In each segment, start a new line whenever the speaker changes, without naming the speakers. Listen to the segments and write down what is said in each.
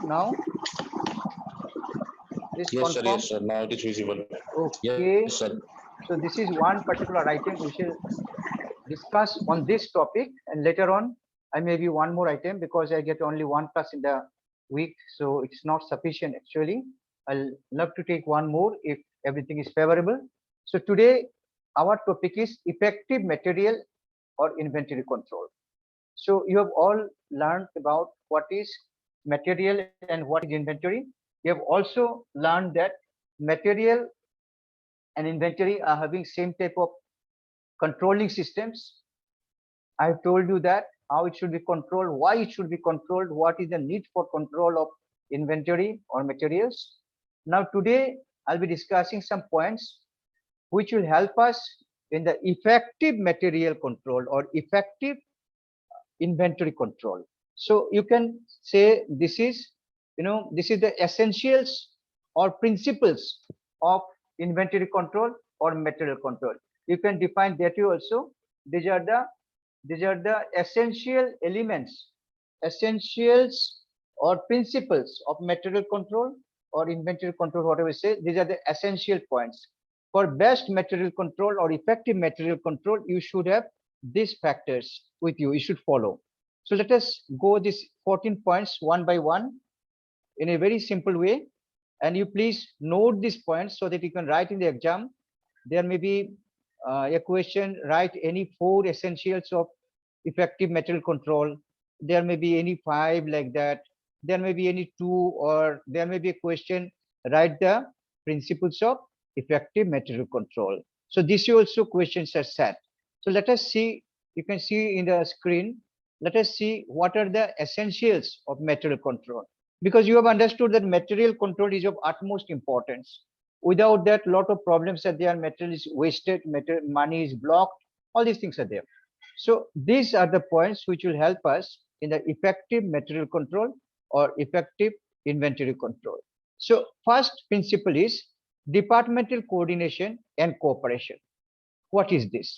now? Please
Yes, sir.
confirm.
Yes, sir. Now it is visible.
Okay.
Yes, sir.
So this is one particular item we shall discuss on this topic, and later on I may be one more item because I get only one class in the week, so it's not sufficient actually. I'll love to take one more if everything is favorable. So today our topic is effective material or inventory control. So you have all learned about what is material and what is inventory. You have also learned that material and inventory are having same type of controlling systems. I've told you that how it should be controlled, why it should be controlled, what is the need for control of inventory or materials. Now today I'll be discussing some points which will help us in the effective material control or effective inventory control. So you can say this is, this is the essentials or principles of inventory control or material control. You can define that you also. These are the essential elements, essentials or principles of material control or inventory control, whatever we say. These are the essential points. For best material control or effective material control, you should have these factors with you. You should follow. So let us go these 14 points one by one in a very simple way. And you please note these points so that you can write in the exam. There may be a question, write any 4 essentials of effective material control. There may be any 5 like that. There may be any 2, or there may be a question, write the principles of effective material control. So this also questions are set. So let us see, you can see in the screen, let us see what are the essentials of material control. Because you have understood that material control is of utmost importance. Without that, lot of problems are there. Material is wasted, money is blocked, all these things are there. So these are the points which will help us in the effective material control or effective inventory control. So first principle is departmental coordination and cooperation. What is this?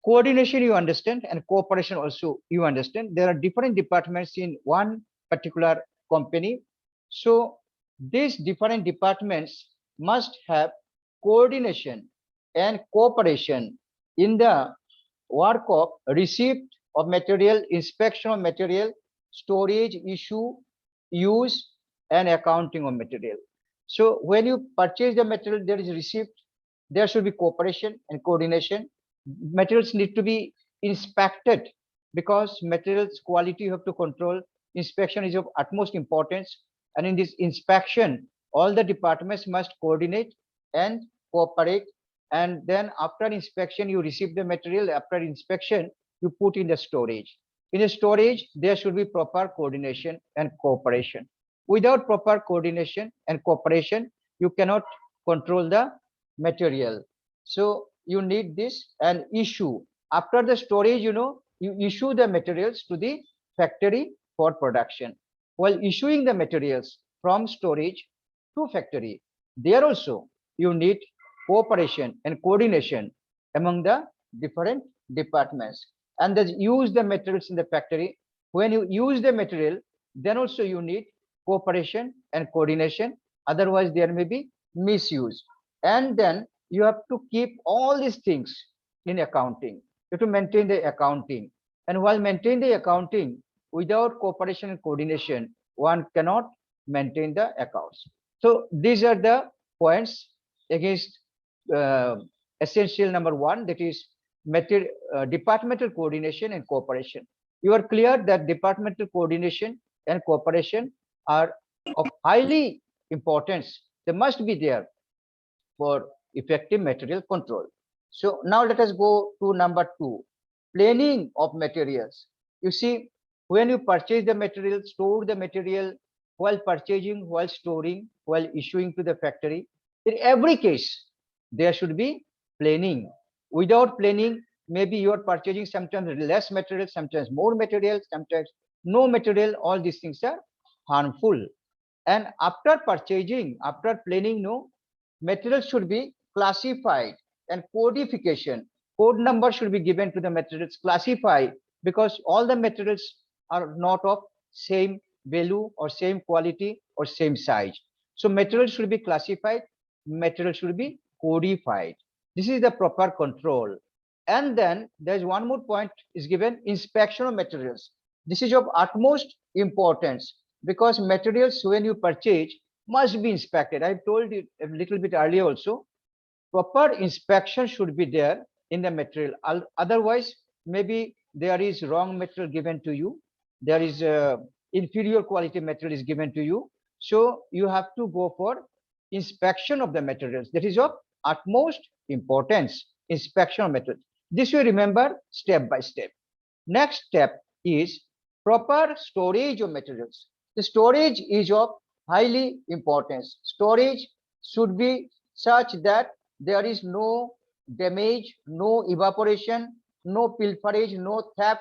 Coordination you understand, and cooperation also you understand. There are different departments in one particular company. So these different departments must have coordination and cooperation in the work of receipt of material, inspection of material, storage, issue, use, and accounting of material. So when you purchase the material, there is receipt, there should be cooperation and coordination. Materials need to be inspected because materials quality you have to control. Inspection is of utmost importance, and in this inspection all the departments must coordinate and cooperate. And then after inspection you receive the material. After inspection you put in the storage. In the storage there should be proper coordination and cooperation. Without proper coordination and cooperation you cannot control the material. So you need this. And issue, after the storage, you issue the materials to the factory for production. While issuing the materials from storage to factory, there also you need cooperation and coordination among the different departments. And then use the materials in the factory. When you use the material, then also you need cooperation and coordination, otherwise there may be misuse. And then you have to keep all these things in accounting. You have to maintain the accounting. And while maintaining the accounting, without cooperation and coordination, one cannot maintain the accounts. So these are the points against essential number 1, that is departmental coordination and cooperation. You are clear that departmental coordination and cooperation are of highly importance. They must be there for effective material control. So now let us go to number 2, planning of materials. You see, when you purchase the material, store the material, while purchasing, while storing, while issuing to the factory, in every case there should be planning. Without planning, maybe you are purchasing sometimes less material, sometimes more material, sometimes no material. All these things are harmful. And after purchasing, after planning, materials should be classified, and codification, code number should be given to the materials, classify, because all the materials are not of same value or same quality or same size. So material should be classified, material should be codified. This is the proper control. And then there's one more point is given, inspection of materials. This is of utmost importance because materials when you purchase must be inspected. I've told you a little bit earlier also, proper inspection should be there in the material. Otherwise, maybe there is wrong material given to you. There is inferior quality material is given to you. So you have to go for inspection of the materials. That is of utmost importance, inspection of materials. This you remember step by step. Next step is proper storage of materials. The storage is of highly importance. Storage should be such that there is no damage, no evaporation, no pilferage, no theft,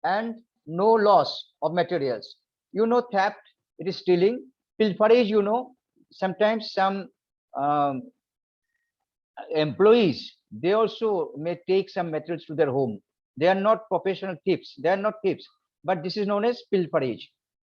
and no loss of materials. You know, theft, it is stealing. Pilferage, you know, sometimes some employees, they also may take some materials to their home. They are not professional thieves. They are not thieves, but this is known as pilferage.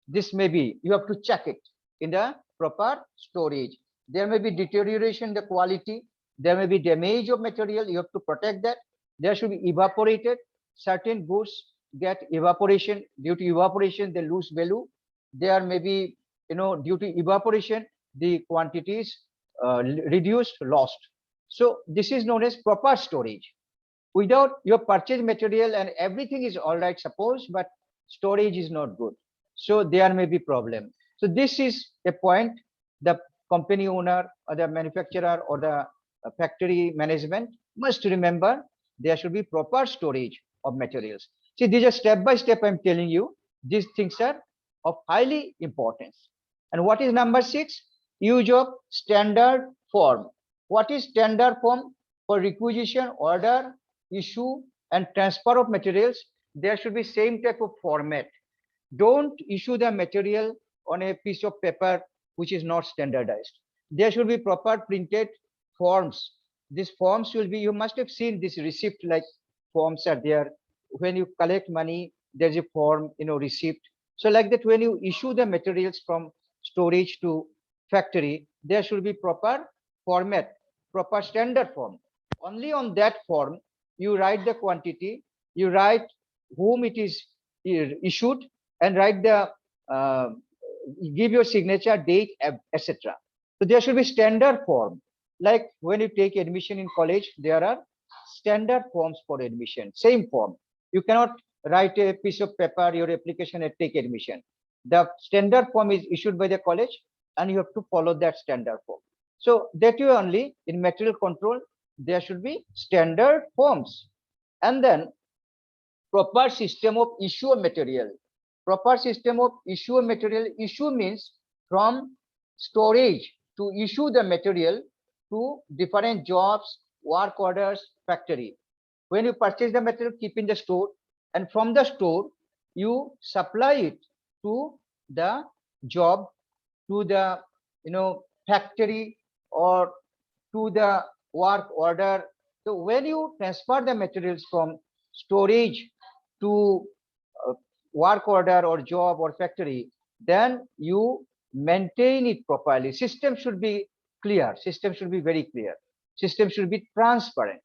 This may be, you have to check it in the proper storage. There may be deterioration in the quality. There may be damage of material. You have to protect that. There should be evaporated. Certain goods get evaporation. Due to evaporation, they lose value. There may be, you know, due to evaporation, the quantities reduced, lost. So this is known as proper storage. Without your purchase material and everything is all right, suppose, but storage is not good. So there may be problem. So this is a point the company owner or the manufacturer or the factory management must remember. There should be proper storage of materials. See, these are step by step I'm telling you. These things are of highly importance. And what is number 6? Use of standard form. What is standard form? For requisition, order, issue, and transfer of materials, there should be same type of format. Don't issue the material on a piece of paper which is not standardized. There should be proper printed forms. These forms will be, you must have seen this receipt like forms are there. When you collect money, there's a form, you know, receipt. So like that, when you issue the materials from storage to factory, there should be proper format, proper standard form. Only on that form, you write the quantity, you write whom it is issued, and write the give your signature, date, etc. So there should be standard form. Like when you take admission in college, there are standard forms for admission. Same form. You cannot write a piece of paper, your application, and take admission. The standard form is issued by the college, and you have to follow that standard form. So that way only in material control, there should be standard forms. And then proper system of issue of material. Proper system of issue of material. Issue means from storage to issue the material to different jobs, work orders, factory. When you purchase the material, keep in the store, and from the store, you supply it to the job, to the, you know, factory, or to the work order. So when you transfer the materials from storage to work order or job or factory, then you maintain it properly. System should be clear. System should be very clear. System should be transparent.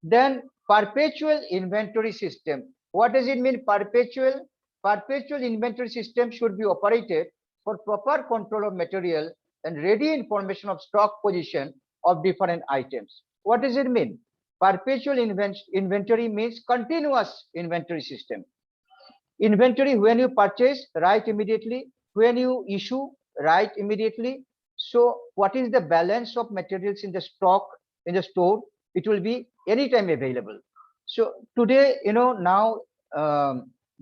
Then perpetual inventory system. What does it mean, perpetual? Perpetual inventory system should be operated for proper control of material and ready information of stock position of different items. What does it mean? Perpetual inventory means continuous inventory system. Inventory, when you purchase, write immediately. When you issue, write immediately. So what is the balance of materials in the stock, in the store? It will be anytime available. So today, you know, now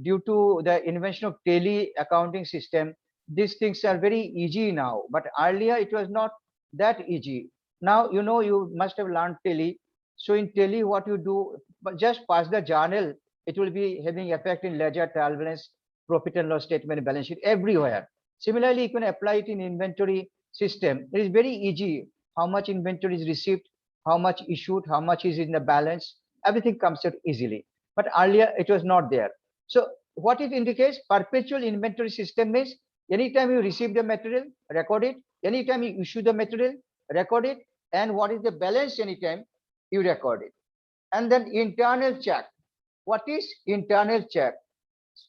due to the invention of tele accounting system, these things are very easy now. But earlier it was not that easy. Now, you know, you must have learned tele. So in tele, what you do, but just pass the journal, it will be having effect in ledger, trial balance, profit and loss statement, balance sheet, everywhere. Similarly, you can apply it in inventory system. It is very easy. How much inventory is received, how much issued, how much is in the balance, everything comes out easily. But earlier it was not there. So what it indicates, perpetual inventory system means Anytime you receive the material, record it. Anytime you issue the material, record it. And what is the balance anytime you record it. And then internal check. What is internal check?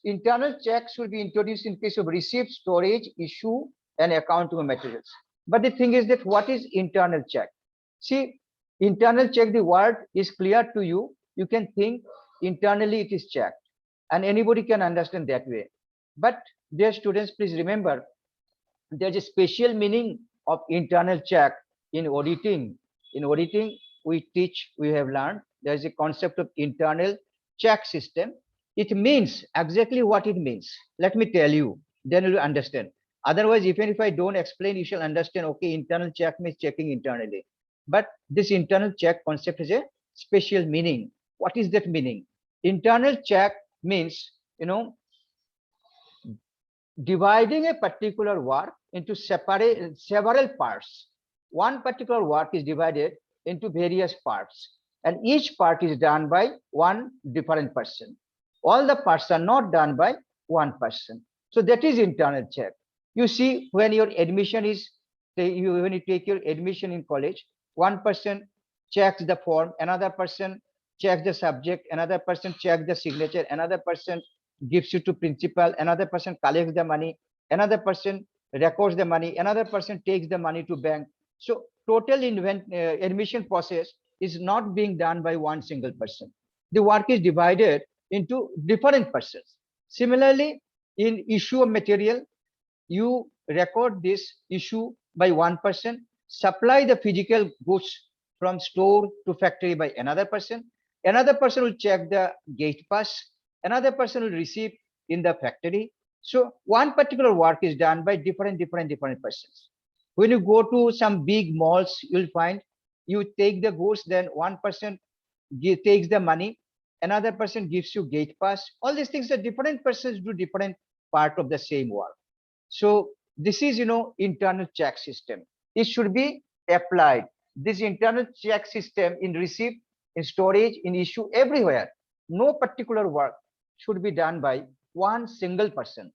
Internal checks will be introduced in case of receipt, storage, issue, and accounting of materials. But the thing is that what is internal check? See, internal check, the word is clear to you. You can think internally it is checked, and anybody can understand that way. But dear students, please remember, there's a special meaning of internal check in auditing. In auditing, we have learned there is a concept of internal check system. It means exactly what it means. Let me tell you, then you'll understand. Otherwise, even if I don't explain, you shall understand, okay, internal check means checking internally. But this internal check concept has a special meaning. What is that meaning? Internal check means, dividing a particular work into several parts. One particular work is divided into various parts, and each part is done by one different person. All the parts are not done by one person. So that is internal check. You see, when your admission is, when you take your admission in college, one person checks the form, another person checks the subject, another person checks the signature, another person gives you to principal, another person collects the money, another person records the money, another person takes the money to bank. So total admission process is not being done by one single person. The work is divided into different persons. Similarly, in issue of material, you record this issue by one person, supply the physical goods from store to factory by another person will check the gate pass, another person will receive in the factory. So one particular work is done by different persons. When you go to some big malls, you'll find you take the goods, then one person takes the money, another person gives you gate pass. All these things are different persons do different part of the same work. So this is, internal check system. It should be applied. This internal check system in receipt, in storage, in issue, everywhere. No particular work should be done by one single person.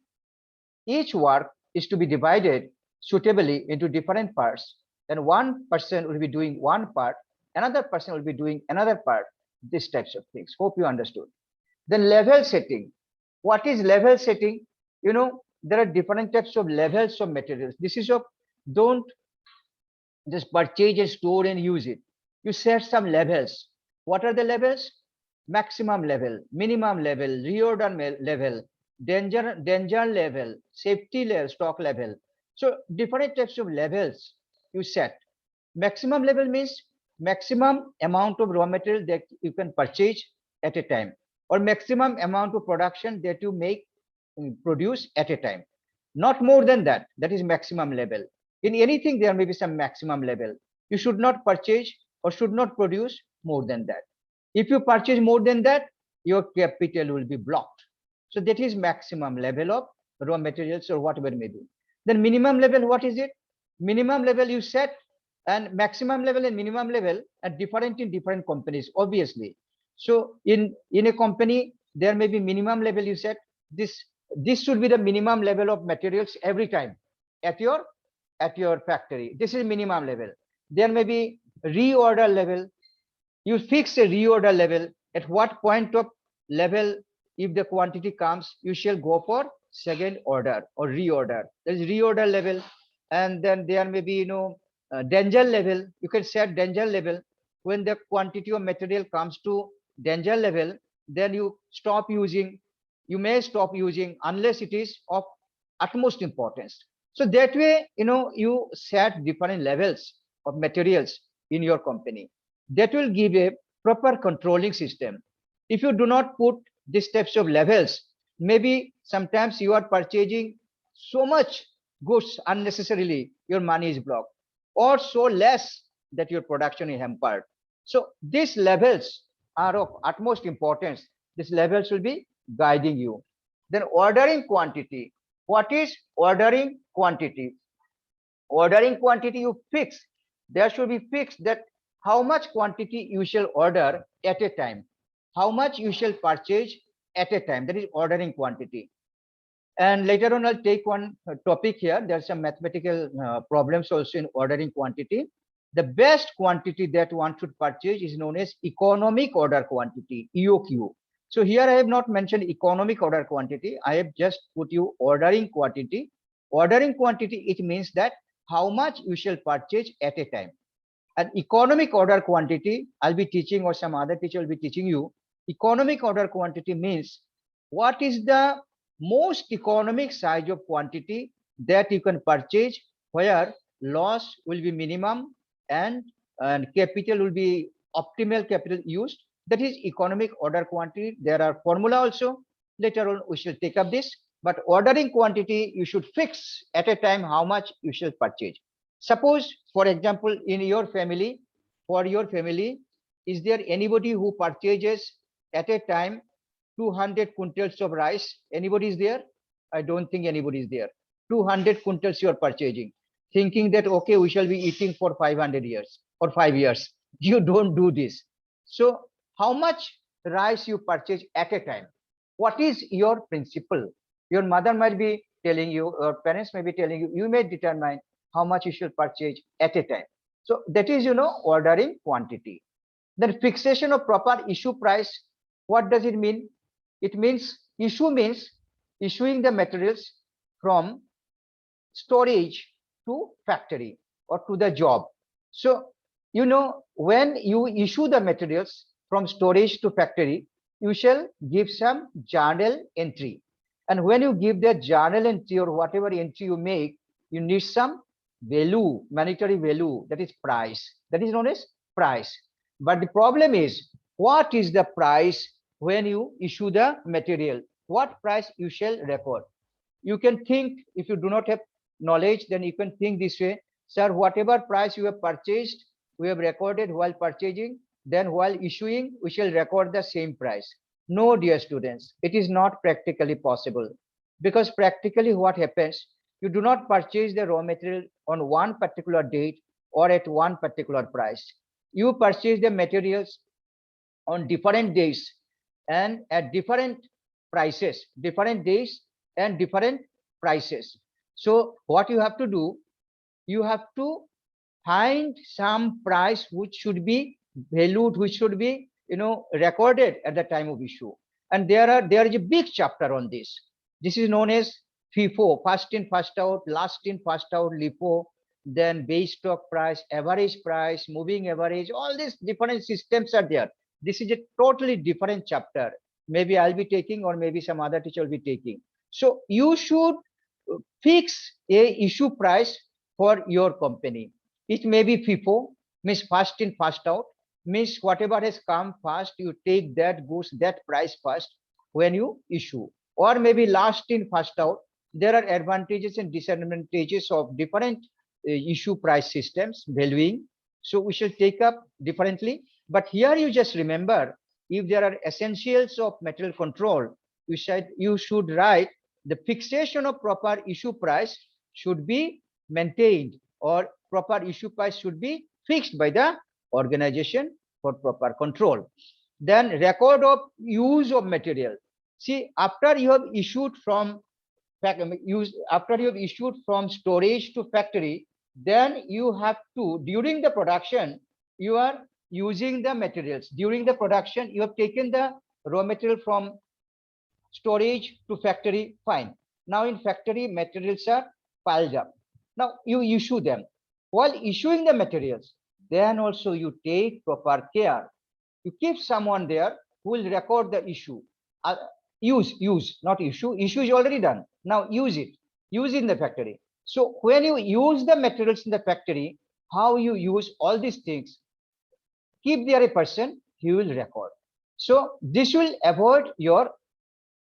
Each work is to be divided suitably into different parts, and one person will be doing one part, another person will be doing another part, these types of things. Hope you understood. Then level setting. What is level setting? There are different types of levels of materials. This is of, don't just purchase and store and use it. You set some levels. What are the levels? Maximum level, minimum level, reorder level, danger level, safety level, stock level. So different types of levels you set. Maximum level means maximum amount of raw material that you can purchase at a time, or maximum amount of production that you produce at a time. Not more than that. That is maximum level. In anything, there may be some maximum level. You should not purchase or should not produce more than that. If you purchase more than that, your capital will be blocked. So that is maximum level of raw materials or whatever it may be. Then minimum level, what is it? Minimum level you set, and maximum level and minimum level are different in different companies, obviously. So in a company, there may be minimum level you set. This should be the minimum level of materials every time at your factory. This is minimum level. There may be reorder level. You fix a reorder level. At what point of level, if the quantity comes, you shall go for second order or reorder. There is reorder level, and then there may be danger level. You can set danger level. When the quantity of material comes to danger level, then you stop using. You may stop using unless it is of utmost importance. So that way, you set different levels of materials in your company. That will give a proper controlling system. If you do not put these types of levels, maybe sometimes you are purchasing so much goods unnecessarily, your money is blocked, or so less that your production is hampered. So these levels are of utmost importance. These levels will be guiding you. Then ordering quantity. What is ordering quantity? Ordering quantity you fix. There should be fixed that how much quantity you shall order at a time, how much you shall purchase at a time. That is ordering quantity. And later on, I'll take one topic here. There's some mathematical problems also in ordering quantity. The best quantity that one should purchase is known as economic order quantity, EOQ. So here I have not mentioned economic order quantity. I have just put you ordering quantity. Ordering quantity, it means that how much you shall purchase at a time. An economic order quantity, I'll be teaching, or some other teacher will be teaching you. Economic order quantity means what is the most economic size of quantity that you can purchase, where loss will be minimum and capital will be optimal capital used. That is economic order quantity. There are formula also. Later on, we shall take up this. But ordering quantity, you should fix at a time how much you shall purchase. Suppose, for example, in your family, for your family, is there anybody who purchases at a time 200 quintals of rice? Anybody is there? I don't think anybody is there. 200 quintals you are purchasing, thinking that, okay, we shall be eating for 500 years or 5 years. You don't do this. So how much rice you purchase at a time? What is your principle? Your mother might be telling you, or parents may be telling you, you may determine how much you should purchase at a time. So that is, ordering quantity. Then fixation of proper issue price. What does it mean? It means issue means issuing the materials from storage to factory or to the job. So, when you issue the materials from storage to factory, you shall give some journal entry. And when you give the journal entry or whatever entry you make, you need some value, monetary value, that is price. That is known as price. But the problem is, what is the price when you issue the material? What price you shall record? You can think, if you do not have knowledge, then you can think this way, sir, whatever price you have purchased, we have recorded while purchasing, then while issuing, we shall record the same price. No, dear students, it is not practically possible, because practically what happens, you do not purchase the raw material on one particular date or at one particular price. You purchase the materials on different days and at different prices, different days and different prices. So what you have to do, you have to find some price which should be valued, which should be recorded at the time of issue. And there is a big chapter on this. This is known as FIFO, first in first out, last in first out, LIFO, then base stock price, average price, moving average. All these different systems are there. This is a totally different chapter. Maybe I'll be taking, or maybe some other teacher will be taking. So you should fix a issue price for your company. It may be FIFO, means first in first out, means whatever has come first, you take that goods, that price first when you issue. Or maybe last in first out. There are advantages and disadvantages of different issue price systems, valuing. So we shall take up differently. But here you just remember, if there are essentials of material control, you should write the fixation of proper issue price should be maintained, or proper issue price should be fixed by the organization for proper control. Then record of use of material. See, after you have issued from storage to factory, then you have to, during the production, you are using the materials. During the production, you have taken the raw material from storage to factory, fine. Now in factory, materials are piled up. Now you issue them. While issuing the materials, then also you take proper care. You keep someone there who will record the issue. Use, not issue. Issue is already done. Now use it. Use in the factory. So when you use the materials in the factory, how you use all these things, keep there a person, he will record. So this will avoid your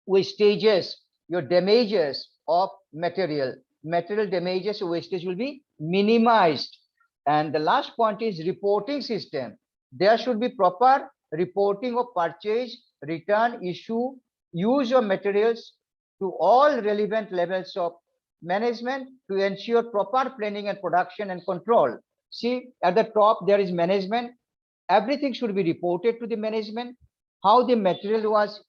wastages, your damages of material. Material damages or wastage will be minimized. And the last point is reporting system. There should be proper reporting of purchase, return, issue, use of materials to all relevant levels of management to ensure proper planning and production and control. See, at the top there is management. Everything should be reported to the management. How the material was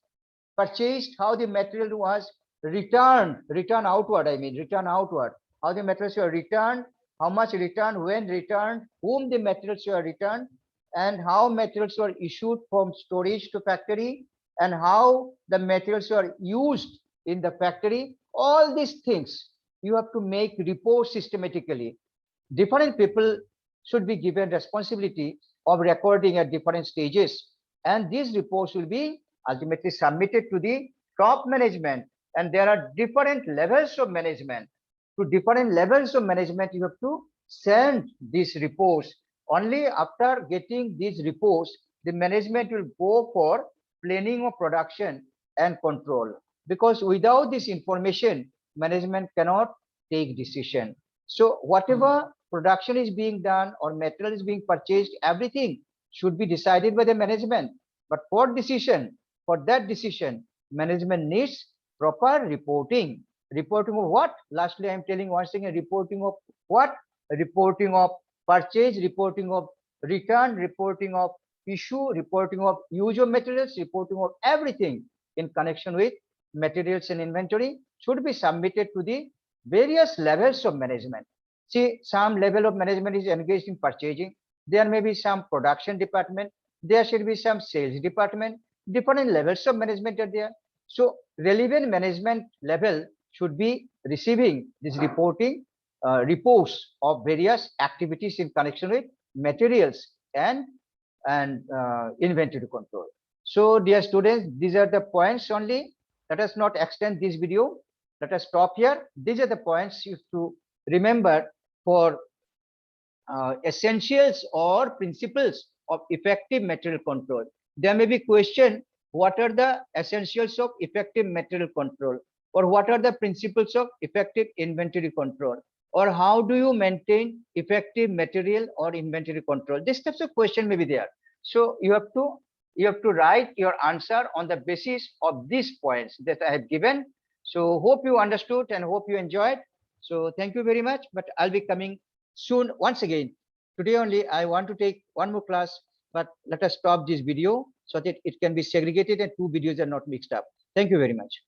purchased, how the material was return outward, I mean return outward, how the materials were returned, how much returned, when returned, whom the materials were returned, and how materials were issued from storage to factory, and how the materials were used in the factory. All these things you have to make reports systematically. Different people should be given responsibility of recording at different stages, and these reports will be ultimately submitted to the top management. And there are different levels of management. To different levels of management, you have to send these reports. Only after getting these reports, the management will go for planning of production and control. Because without this information, management cannot take decision. So whatever production is being done or material is being purchased, everything should be decided by the management. But for that decision, management needs proper reporting. Reporting of what? Lastly, I am telling once again, reporting of what? Reporting of purchase, reporting of return, reporting of issue, reporting of use of materials, reporting of everything in connection with materials and inventory should be submitted to the various levels of management. See, some level of management is engaged in purchasing. There may be some production department. There should be some sales department. Different levels of management are there. So relevant management level should be receiving this reporting reports of various activities in connection with materials and inventory control. So dear students, these are the points only. Let us not extend this video. Let us stop here. These are the points you have to remember for essentials or principles of effective material control. There may be question, what are the essentials of effective material control, or what are the principles of effective inventory control, or how do you maintain effective material or inventory control? This types of question may be there. So you have to write your answer on the basis of these points that I have given. So hope you understood and hope you enjoyed. So thank you very much, but I'll be coming soon once again. Today only I want to take one more class, but let us stop this video so that it can be segregated and two videos are not mixed up. Thank you very much.